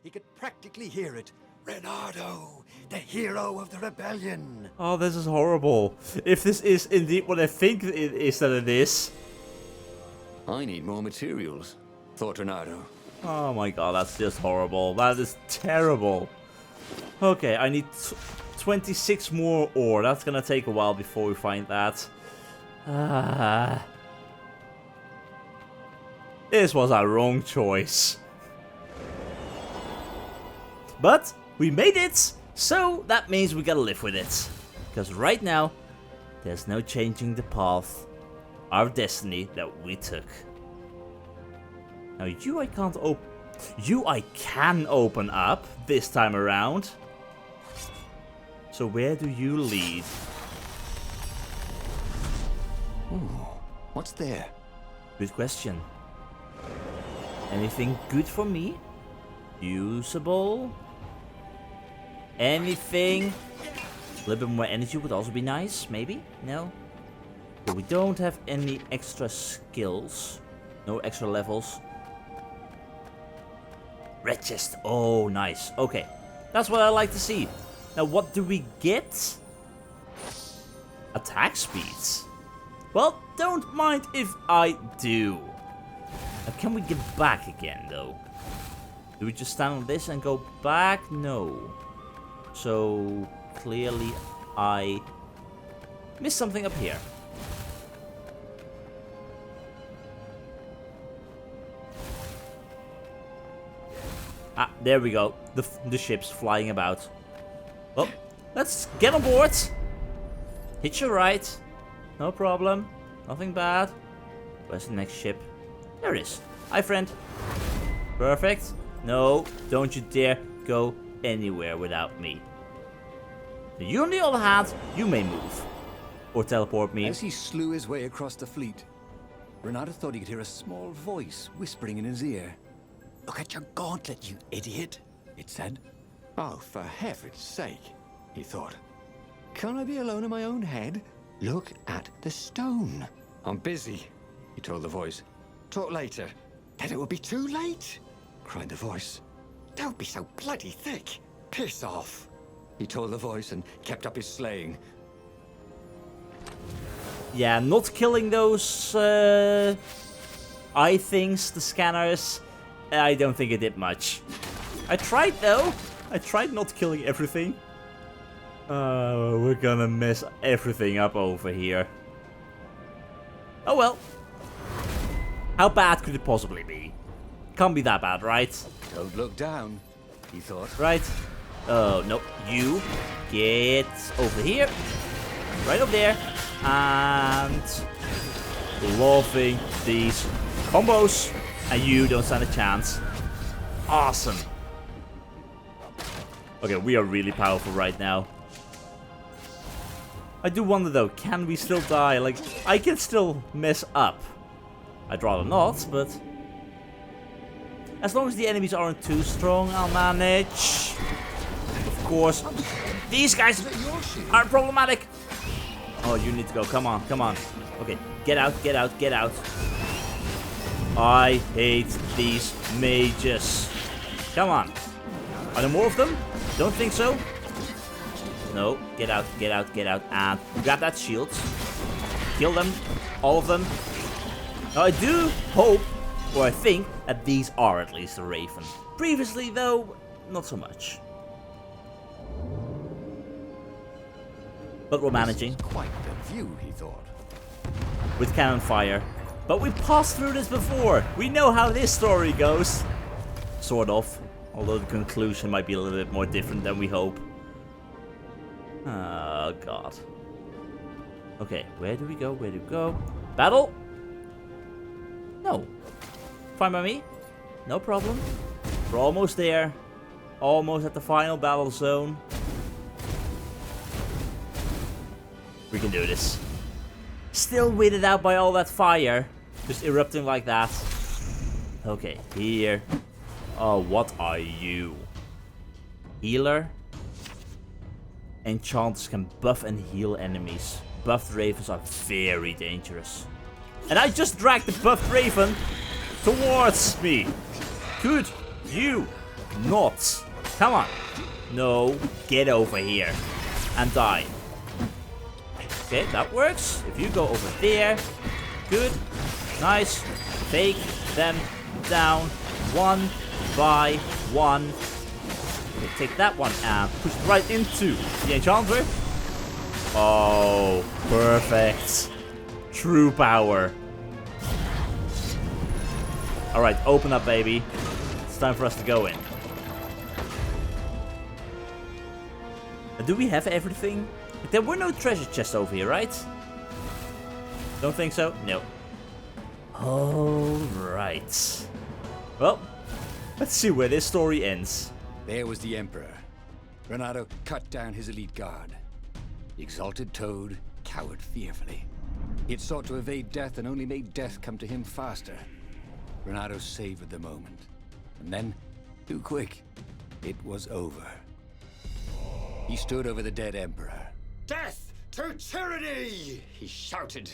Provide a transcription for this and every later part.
He could practically hear it. Reynardo, the hero of the rebellion. Oh, this is horrible. If this is indeed what I think it is that it is. I need more materials, thought Reynardo. Oh my god, that's just horrible. That is terrible. Okay, I need 26 more ore. That's gonna take a while before we find that. This was a wrong choice. But we made it, so that means we gotta live with it. Because right now, there's no changing the path, our destiny that we took. Now you I can't open. You I can open up this time around. So where do you lead? Ooh, what's there? Good question. Anything good for me? Usable? Anything? A little bit more energy would also be nice, maybe? No? But we don't have any extra skills. No extra levels. Red chest. Oh, nice. Okay. That's what I like to see. Now, what do we get? Attack speeds. Well, don't mind if I do. Now, can we get back again, though? Do we just stand on this and go back? No. So, clearly I missed something up here. Ah, there we go. The ship's flying about. Well, let's get on board. Hitch a ride. No problem. Nothing bad. Where's the next ship? There it is. Hi, friend. Perfect. No, don't you dare go anywhere without me. You, on the other hand, you may move. Or teleport me. As he slew his way across the fleet, Reynardo thought he could hear a small voice whispering in his ear. Look at your gauntlet, you idiot, it said. Oh, for heaven's sake, he thought. Can't I be alone in my own head? Look at the stone. I'm busy, he told the voice. Talk later. Then it will be too late, cried the voice. Don't be so bloody thick. Piss off, he told the voice and kept up his slaying. Yeah, not killing those eye things, the scanners, I don't think it did much. I tried though. I tried not killing everything. We're gonna mess everything up over here. Oh well. How bad could it possibly be? Can't be that bad, right? Don't look down, he thought. Right. Oh, no. You get over here. Right over there. And loving these combos. And you don't stand a chance. Awesome. Okay, we are really powerful right now. I do wonder though, can we still die? Like, I can still mess up. I'd rather not, but as long as the enemies aren't too strong, I'll manage. Of course, these guys are problematic. Oh, you need to go. Come on, come on. Okay, get out, get out, get out. I hate these mages. Come on. Are there more of them? Don't think so. No, get out, get out, get out. And grab that shield. Kill them. All of them. Now I do hope, or I think, that these are at least a Raven. Previously, though, not so much. But we're managing. Quite the view, he thought. With cannon fire. But we passed through this before. We know how this story goes. Sort of. Although the conclusion might be a little bit more different than we hope. Oh, God. Okay, where do we go? Where do we go? Battle? No. Fine by me. No problem. We're almost there. Almost at the final battle zone. We can do this. Still weighted out by all that fire. Just erupting like that. Okay, here. Oh, what are you? Healer? Enchanters can buff and heal enemies. Buffed ravens are very dangerous. And I just dragged the buffed raven towards me. Could you not. Come on. No, get over here and die. Okay, that works. If you go over there, good, nice. Take them down one by one. Okay, take that one and push it right into the enchanter. Oh, perfect. True power. Alright, open up, baby. It's time for us to go in. Do we have everything? There were no treasure chests over here, right? Don't think so? No. Alright. Well, let's see where this story ends. There was the Emperor. Renato cut down his elite guard. The exalted Toad cowered fearfully. He had sought to evade death and only made death come to him faster. Renato savored the moment. And then, too quick, it was over. He stood over the dead Emperor. Death to tyranny! He shouted.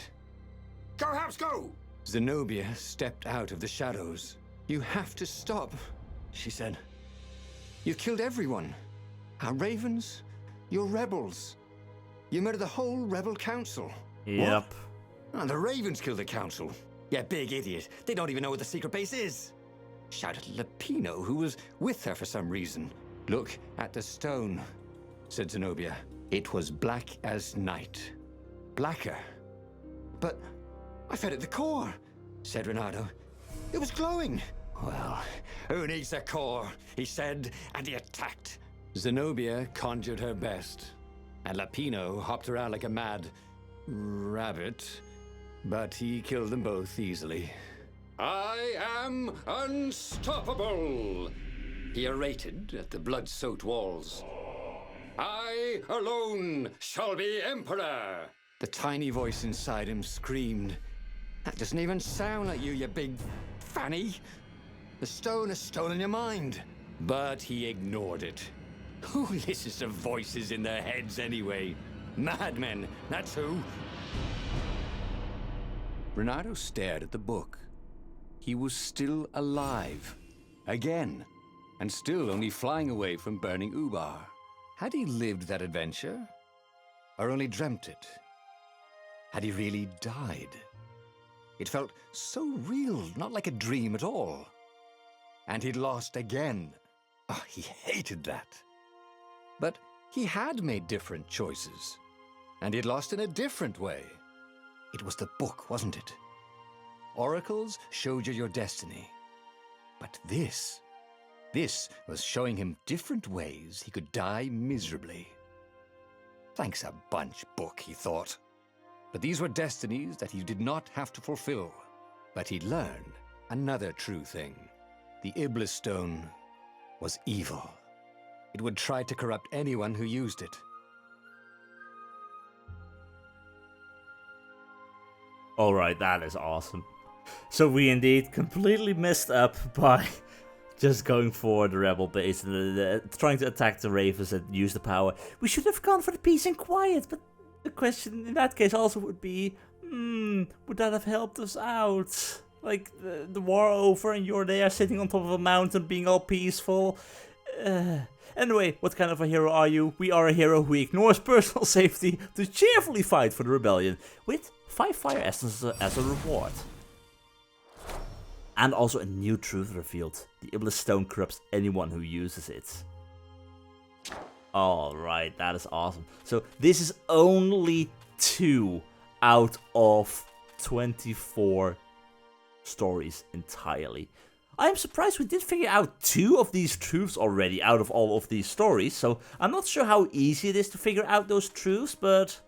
Go, House, go! Zenobia stepped out of the shadows. You have to stop, she said. You've killed everyone. Our ravens, your rebels. You murdered the whole rebel council. Yep. What? And the ravens killed the council. Yeah, big idiot. They don't even know what the secret base is. Shouted Lapino, who was with her for some reason. Look at the stone, said Zenobia. It was black as night. Blacker. But I fed it the core, said Renato. It was glowing. Well, who needs a core? He said, and he attacked. Zenobia conjured her best, and Lapino hopped around like a mad rabbit, but he killed them both easily. I am unstoppable, he orated at the blood-soaked walls. I alone shall be emperor. The tiny voice inside him screamed. That doesn't even sound like you big fanny. The stone has stolen your mind. But he ignored it. Who listens to voices in their heads anyway? Madmen, that's who. Renato stared at the book. He was still alive. Again. And still only flying away from burning Ubar. Had he lived that adventure? Or only dreamt it? Had he really died? It felt so real, not like a dream at all. And he'd lost again. Oh, he hated that. But he had made different choices. And he'd lost in a different way. It was the book, wasn't it? Oracles showed you your destiny. But this was showing him different ways he could die miserably. Thanks a bunch, book, he thought. But these were destinies that he did not have to fulfill. But he'd learned another true thing. The Iblis Stone was evil. It would try to corrupt anyone who used it. Alright, that is awesome. So we indeed completely messed up by just going for the rebel base and trying to attack the ravens and use the power. We should have gone for the peace and quiet, but the question in that case also would be, would that have helped us out? Like, the war over and you're there sitting on top of a mountain being all peaceful. Anyway, what kind of a hero are you? We are a hero who ignores personal safety to cheerfully fight for the rebellion, with 5 fire essences as a reward. And also a new truth revealed. The Iblis Stone corrupts anyone who uses it. Alright, that is awesome. So this is only 2 out of 24 stories entirely. I am surprised we did figure out 2 of these truths already out of all of these stories. So I'm not sure how easy it is to figure out those truths, but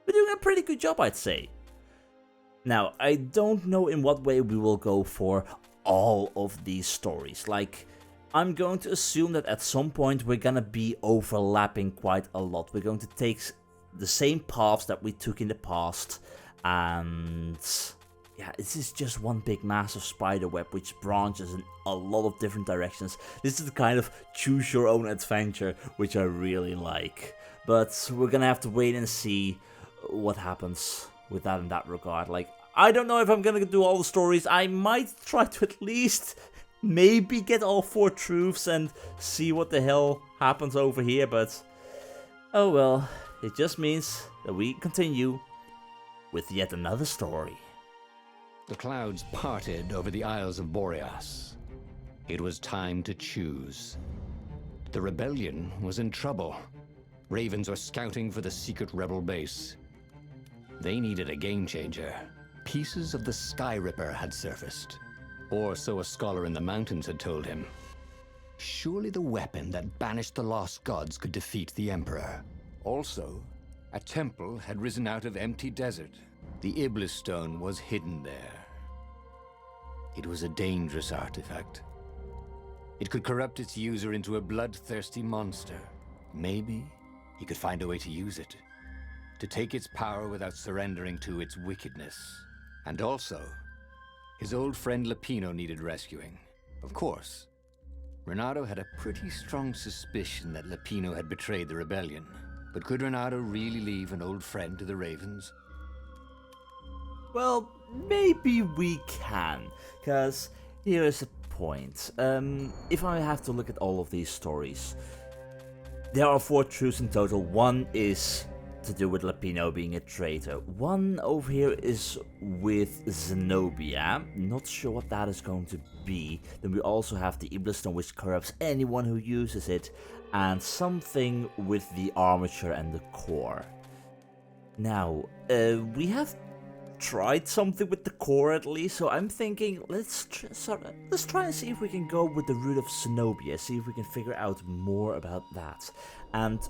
we're doing a pretty good job, I'd say. Now, I don't know in what way we will go for all of these stories. Like, I'm going to assume that at some point we're gonna be overlapping quite a lot. We're going to take the same paths that we took in the past, and yeah, this is just one big massive spider web which branches in a lot of different directions. This is the kind of choose your own adventure which I really like. But we're gonna have to wait and see what happens with that in that regard. Like, I don't know if I'm gonna do all the stories. I might try to at least maybe get all 4 truths and see what the hell happens over here, but oh well, it just means that we continue with yet another story. The clouds parted over the Isles of Boreas. It was time to choose. The rebellion was in trouble. Ravens were scouting for the secret rebel base. They needed a game changer. Pieces of the Sky Ripper had surfaced. Or so a scholar in the mountains had told him. Surely the weapon that banished the lost gods could defeat the Emperor. Also, a temple had risen out of empty desert. The Iblis stone was hidden there. It was a dangerous artifact. It could corrupt its user into a bloodthirsty monster. Maybe he could find a way to use it, to take its power without surrendering to its wickedness. And also, his old friend Lapino needed rescuing. Of course, Renato had a pretty strong suspicion that Lapino had betrayed the rebellion. But could Renato really leave an old friend to the Ravens? Well, maybe we can, because here is a point. If I have to look at all of these stories, there are 4 truths in total. 1 is to do with Lapino being a traitor. 1 over here is with Zenobia. Not sure what that is going to be. Then we also have the Iblis stone, which corrupts anyone who uses it. And something with the armature and the core. Now, we have tried something with the core at least, so I'm thinking let's try and see if we can go with the root of Zenobia, see if we can figure out more about that. And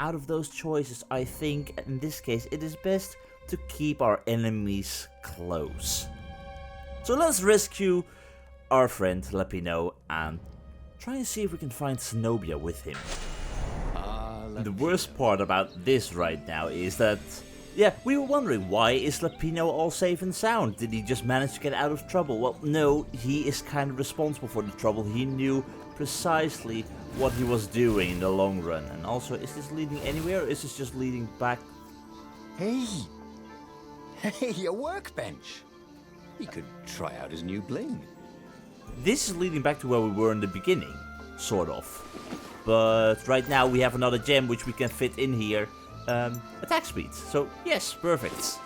out of those choices, I think in this case it is best to keep our enemies close. So let's rescue our friend Lapino and try and see if we can find Zenobia with him. The worst part about this right now is that, yeah, we were wondering, why is Lapino all safe and sound? Did he just manage to get out of trouble? Well, no, he is kind of responsible for the trouble. He knew precisely what he was doing in the long run. And also, is this leading anywhere, or is this just leading back? Hey, a workbench. He could try out his new bling. This is leading back to where we were in the beginning, sort of. But right now we have another gem which we can fit in here. Attack speed. So yes, perfect.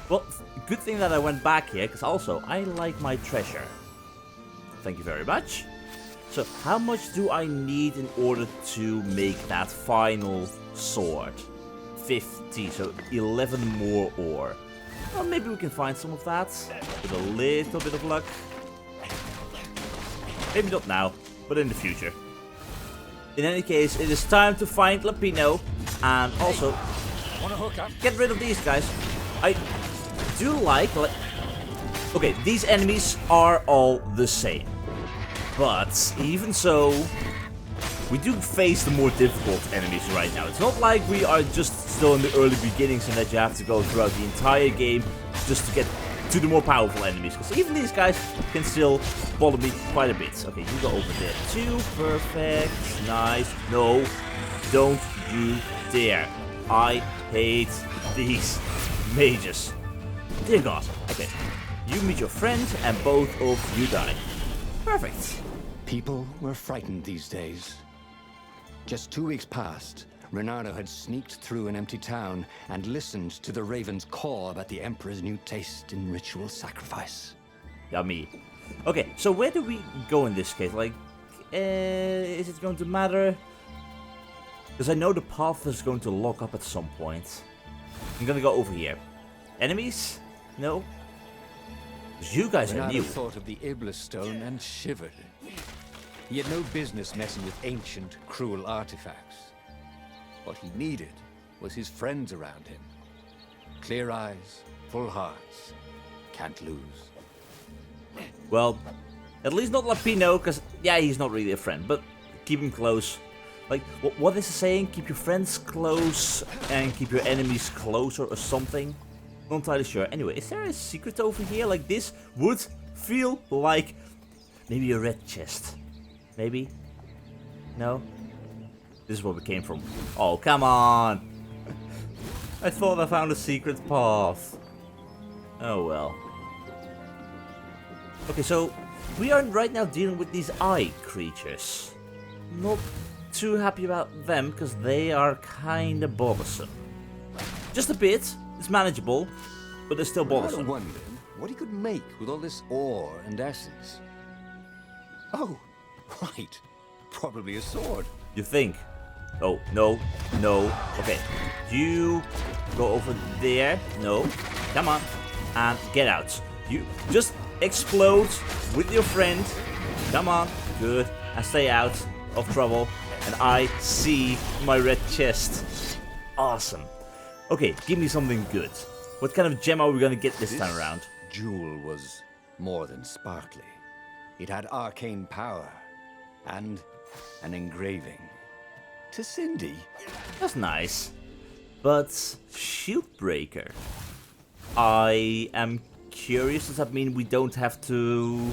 Well, good thing that I went back here, because also I like my treasure. Thank you very much. So how much do I need in order to make that final sword? 50, so 11 more ore. Well, maybe we can find some of that with a little bit of luck. Maybe not now, but in the future. In any case, it is time to find Lapino. And also, get rid of these guys. I do like... Okay, these enemies are all the same. But even so, we do face the more difficult enemies right now. It's not like we are just still in the early beginnings and that you have to go throughout the entire game just to get to the more powerful enemies. Because even these guys can still bother me quite a bit. Okay, you go over there too. Perfect. Nice. No, don't you dare. I hate these mages. Dear God. Okay, you meet your friend and both of you die. Perfect. People were frightened these days. Just 2 weeks past, Renato had sneaked through an empty town and listened to the Raven's call about the Emperor's new taste in ritual sacrifice. Yummy. Okay, so where do we go in this case? Like, is it going to matter? Because I know the path is going to lock up at some point. I'm gonna go over here. Enemies? No? Because you guys are Renato new. thought of the Iblis stone and shivered. He had no business messing with ancient, cruel artifacts. What he needed was his friends around him. Clear eyes, full hearts. Can't lose. Well, at least not Lapino, because, yeah, he's not really a friend, but keep him close. Like, what is it saying? Keep your friends close and keep your enemies closer or something? Not entirely sure. Anyway, is there a secret over here? Like, this would feel like maybe a red chest. Maybe? No? This is where we came from. Oh, come on! I thought I found a secret path. Oh well. Okay, so we are right now dealing with these eye creatures. Not too happy about them, because they are kinda bothersome. Just a bit, it's manageable, but they're still I bothersome. wondered what he could make with all this ore and essence. Oh, right. Probably a sword. You think? Oh, no, no. Okay, you go over there. No, come on, and get out. You just explode with your friend. Come on, good, and stay out of trouble. And I see my red chest. Awesome. Okay, give me something good. What kind of gem are we gonna get this time around? Jewel was more than sparkly. It had arcane power and an engraving. To Cindy. That's nice. But Shieldbreaker. I am curious. Does that mean we don't have to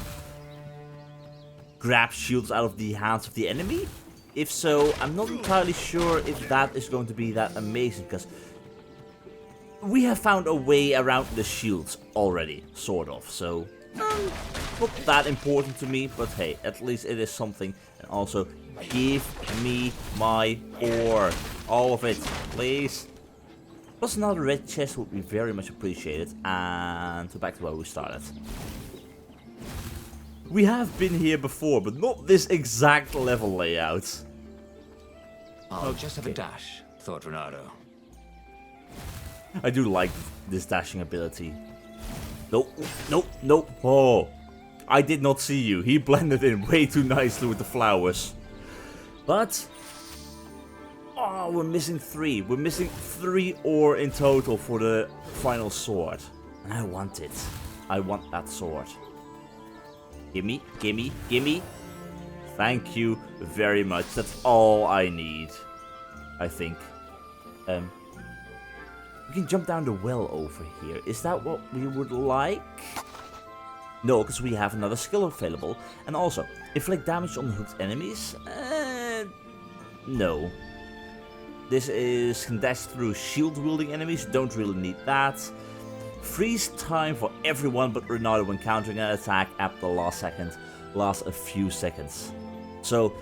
grab shields out of the hands of the enemy? If so, I'm not entirely sure if that is going to be that amazing, because we have found a way around the shields already, sort of. So, not that important to me, but hey, at least it is something. And also, give me my ore. All of it, please. Plus another red chest would be very much appreciated. And back to where we started. We have been here before, but not this exact level layout. I'll just have a dash, thought Renato. I do like this dashing ability. Nope, nope, nope. Oh, I did not see you. He blended in way too nicely with the flowers. But, oh, we're missing 3. We're missing 3 ore in total for the final sword. And I want it. I want that sword. Gimme, gimme, gimme. Thank you very much. That's all I need, I think. We can jump down the well over here. Is that what we would like? No, because we have another skill available. And also, inflict damage on hooked enemies? No. This is can dash through shield-wielding enemies. Don't really need that. Freeze time for everyone but Renato when countering an attack at the last second. Lasts a few seconds. So,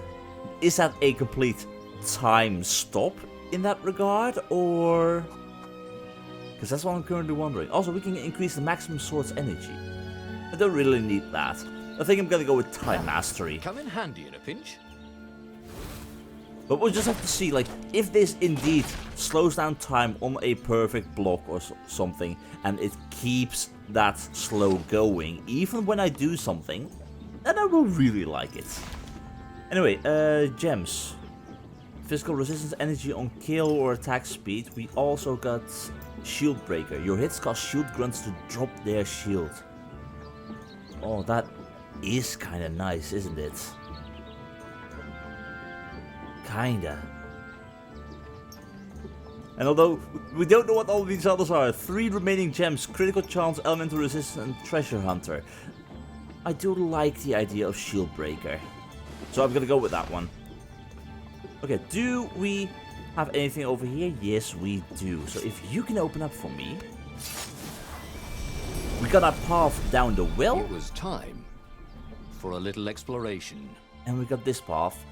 is that a complete time stop in that regard, or... Because that's what I'm currently wondering. Also, we can increase the maximum sword's energy. I don't really need that. I think I'm gonna go with Time Mastery. Come in handy in a pinch. But we'll just have to see, like, if this indeed slows down time on a perfect block or something, and it keeps that slow going, even when I do something, then I will really like it. Anyway, gems. Physical resistance, energy on kill or attack speed. We also got Shieldbreaker. Your hits cause shield grunts to drop their shield. Oh, that is kinda nice, isn't it? Kinda. And although we don't know what all these others are, 3 remaining gems, critical chance, elemental resistance, and treasure hunter. I do like the idea of Shieldbreaker. So I'm gonna go with that one. Okay, do we have anything over here? Yes, we do. So if you can open up for me. We got a path down the well. It was time for a little exploration. And we got this path.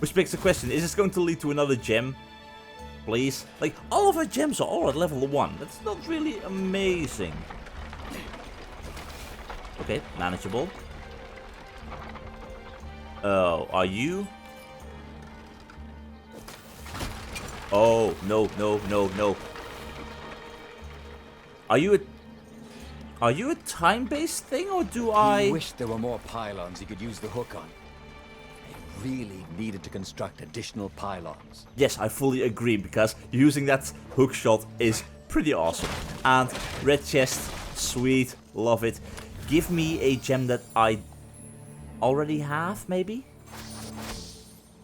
Which begs the question, is this going to lead to another gem? Please? Like, all of our gems are all at level 1. That's not really amazing. Okay, manageable. Oh, are you? Oh, no, no, no, no. Are you a time-based thing, or do I... He wished there were more pylons he could use the hook on. They really needed to construct additional pylons. Yes, I fully agree, because using that hook shot is pretty awesome. And red chest, sweet, love it. Give me a gem that I already have, maybe?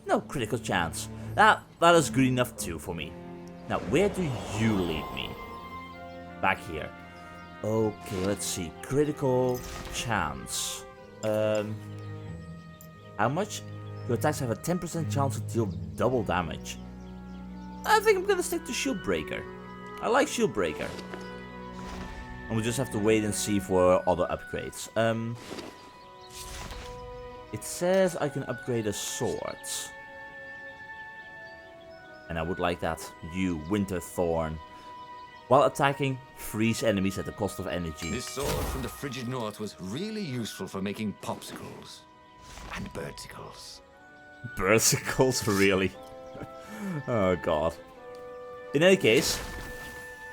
No, critical chance. That is good enough too for me. Now, where do you lead me? Back here. Okay, let's see. Critical chance. How much? Your attacks have a 10% chance to deal double damage. I think I'm gonna stick to Shieldbreaker. I like Shieldbreaker. And we'll just have to wait and see for other upgrades. It says I can upgrade a sword. And I would like that. You, Voltorn. While attacking, freeze enemies at the cost of energy. This sword from the frigid north was really useful for making popsicles. And birdsicles. Birdsicles, really? Oh god. In any case,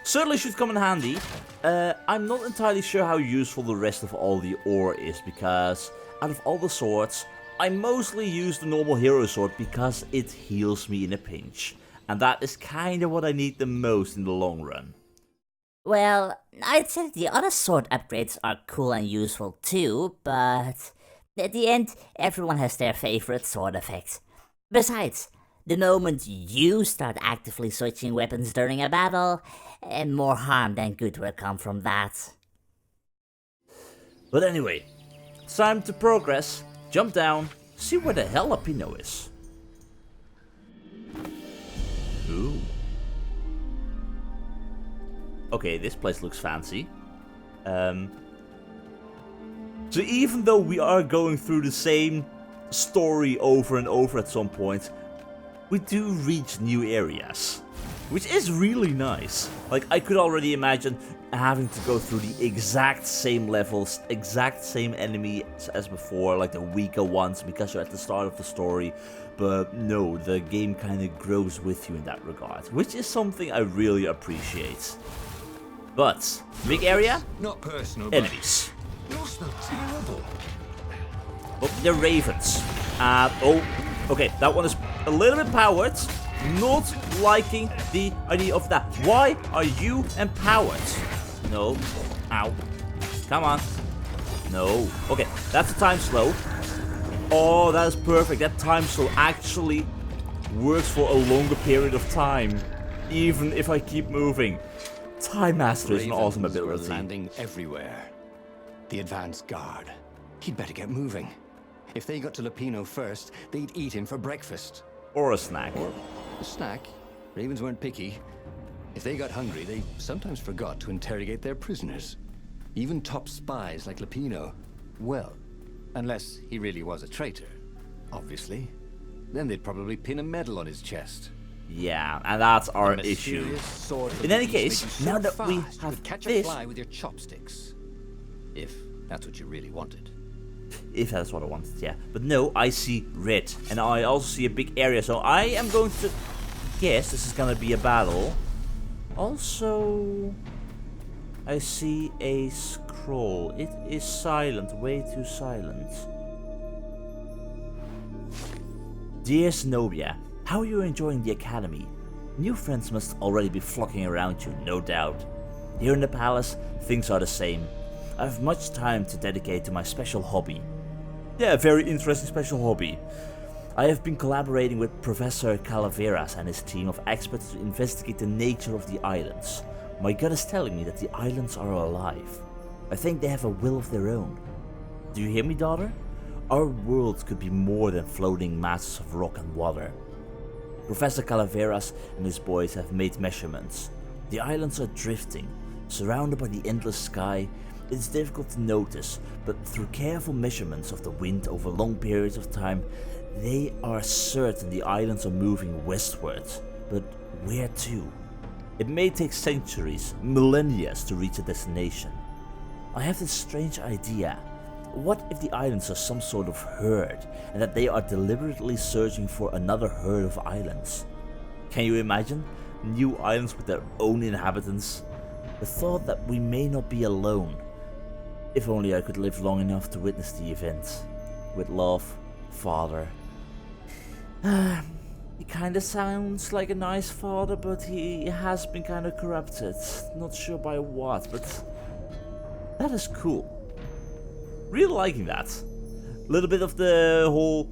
certainly should come in handy. I'm not entirely sure how useful the rest of all the ore is, because out of all the swords, I mostly use the normal hero sword because it heals me in a pinch. And that is kind of what I need the most in the long run. Well, I'd say the other sword upgrades are cool and useful too, but at the end, everyone has their favorite sword effect. Besides, the moment you start actively switching weapons during a battle, more harm than good will come from that. But anyway, it's time to progress, jump down, see where the hell Lapino is. Ooh. Okay, this place looks fancy. So even though we are going through the same story over and over at some point, we do reach new areas, which is really nice. Like, I could already imagine having to go through the exact same levels, exact same enemies as before, like the weaker ones, because you're at the start of the story. But no, the game kind of grows with you in that regard, which is something I really appreciate. But, big area, Not personal, enemies. but you smell terrible. Oh, they're ravens. Oh, okay, that one is a little bit powered. Not liking the idea of that. Why are you empowered? No. Ow. Come on. No. Okay, that's a time slow. Oh, that is perfect. That time slow actually works for a longer period of time, even if I keep moving. Time Master is an awesome Ravens were ability. landing everywhere. The advance guard. He'd better get moving. If they got to Lapino first, they'd eat him for breakfast. Or a snack. Or a snack. Ravens weren't picky. If they got hungry, they sometimes forgot to interrogate their prisoners. Even top spies like Lapino. Well, unless he really was a traitor, obviously. Then they'd probably pin a medal on his chest. Yeah, and that's our The issue. mysterious sword of In the any beast case, made you so now that we fast you have could catch this- a fly with your chopsticks. If that's what you really wanted. If that's what I wanted, yeah. But no, I see red. And I also see a big area. So I am going to guess this is going to be a battle. Also, I see a scroll. It is silent. Way too silent. Dear Zenobia, how are you enjoying the academy? New friends must already be flocking around you, no doubt. Here in the palace, things are the same. I have much time to dedicate to my special hobby. Yeah, very interesting special hobby. I have been collaborating with Professor Calaveras and his team of experts to investigate the nature of the islands. My gut is telling me that the islands are alive. I think they have a will of their own. Do you hear me, daughter? Our worlds could be more than floating masses of rock and water. Professor Calaveras and his boys have made measurements. The islands are drifting, surrounded by the endless sky. It is difficult to notice, but through careful measurements of the wind over long periods of time, they are certain the islands are moving westward. But where to? It may take centuries, millennia to reach a destination. I have this strange idea. What if the islands are some sort of herd, and that they are deliberately searching for another herd of islands? Can you imagine? New islands with their own inhabitants? The thought that we may not be alone. If only I could live long enough to witness the event. With love, Father. He kinda sounds like a nice father, but he has been kinda corrupted. Not sure by what, but that is cool. Really liking that. A little bit of the whole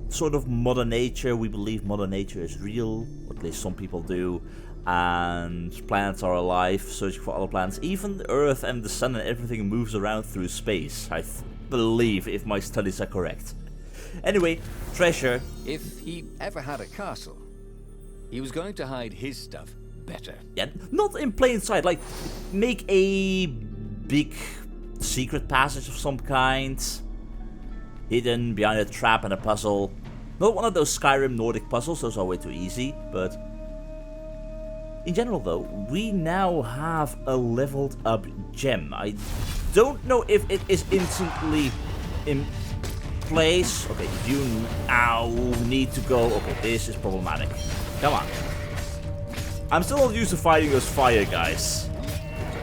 sort of Mother Nature. We believe Mother Nature is real, or at least some people do. And planets are alive, searching for other planets. Even the Earth and the Sun and everything moves around through space, I believe, if my studies are correct. Anyway, treasure. If he ever had a castle, he was going to hide his stuff better. Yeah, not in plain sight. Like, make a big secret passage of some kind. hidden behind a trap and a puzzle. Not one of those Skyrim Nordic puzzles, those are way too easy, but... In general though, we now have a leveled up gem. I don't know if it is instantly in place. Okay, you now need to go. Okay, this is problematic. Come on. I'm still not used to fighting those fire guys.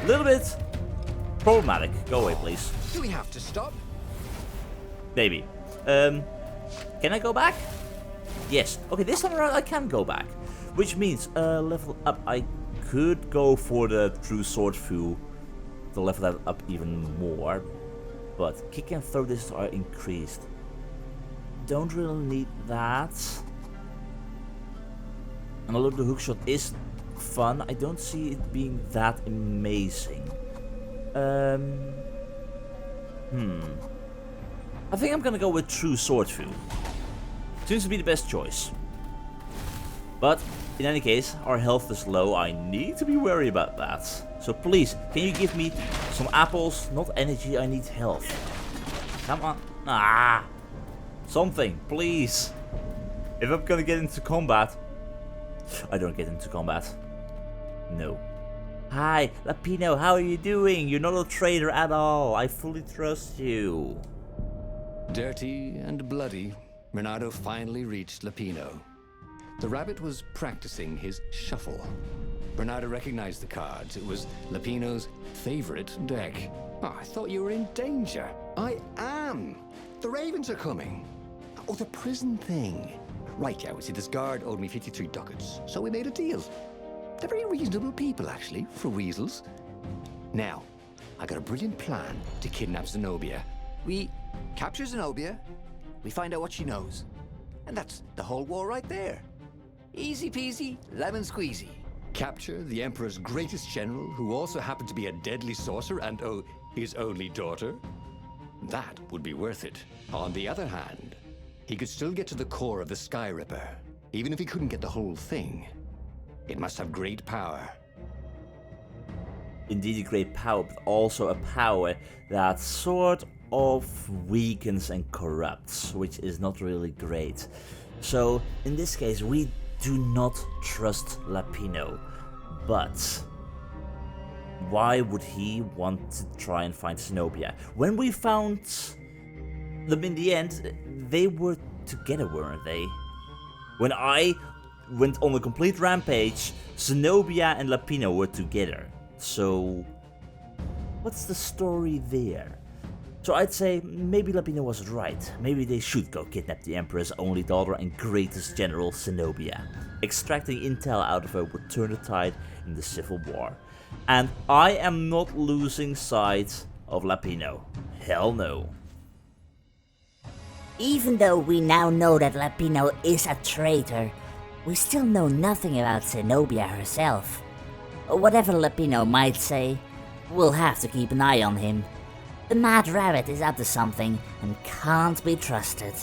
A little bit problematic. Go away, please. Do we have to stop? Maybe. Can I go back? Yes. Okay, this time around I can go back. Which means, level up, I could go for the True Sword Fu to level that up even more. But kick and throw distance are increased. Don't really need that. And although the hookshot is fun, I don't see it being that amazing. I think I'm gonna go with True Sword Fu. Seems to be the best choice. But, in any case, our health is low. I need to be wary about that. So please, can you give me some apples? Not energy, I need health. Come on. Ah! Something, please. If I'm gonna get into combat... I don't get into combat. No. Hi, Lapino, how are you doing? You're not a traitor at all. I fully trust you. Dirty and bloody, Renato finally reached Lapino. The rabbit was practicing his shuffle. Bernardo recognized the cards. It was Lapino's favorite deck. Oh, I thought you were in danger. I am. The ravens are coming. Oh, the prison thing. Right, yeah, see, this guard owed me 53 ducats, so we made a deal. They're very reasonable people, actually, for weasels. Now, I got a brilliant plan to kidnap Zenobia. We capture Zenobia, we find out what she knows, and that's the whole war right there. Easy peasy, lemon squeezy. Capture the Emperor's greatest general, who also happened to be a deadly sorcerer and, oh, his only daughter. That would be worth it. On the other hand, he could still get to the core of the Sky Ripper, even if he couldn't get the whole thing. It must have great power. Indeed a great power, but also a power that sort of weakens and corrupts, which is not really great. So, in this case, we do not trust Lapino, but why would he want to try and find Zenobia? When we found them in the end, they were together, weren't they? When I went on a complete rampage, Zenobia and Lapino were together. So, what's the story there? So I'd say maybe Lapino was right. Maybe they should go kidnap the Emperor's only daughter and greatest general, Zenobia. Extracting intel out of her would turn the tide in the civil war. And I am not losing sight of Lapino. Hell no. Even though we now know that Lapino is a traitor, we still know nothing about Zenobia herself. Whatever Lapino might say, we'll have to keep an eye on him. The Mad Rabbit is up to something and can't be trusted.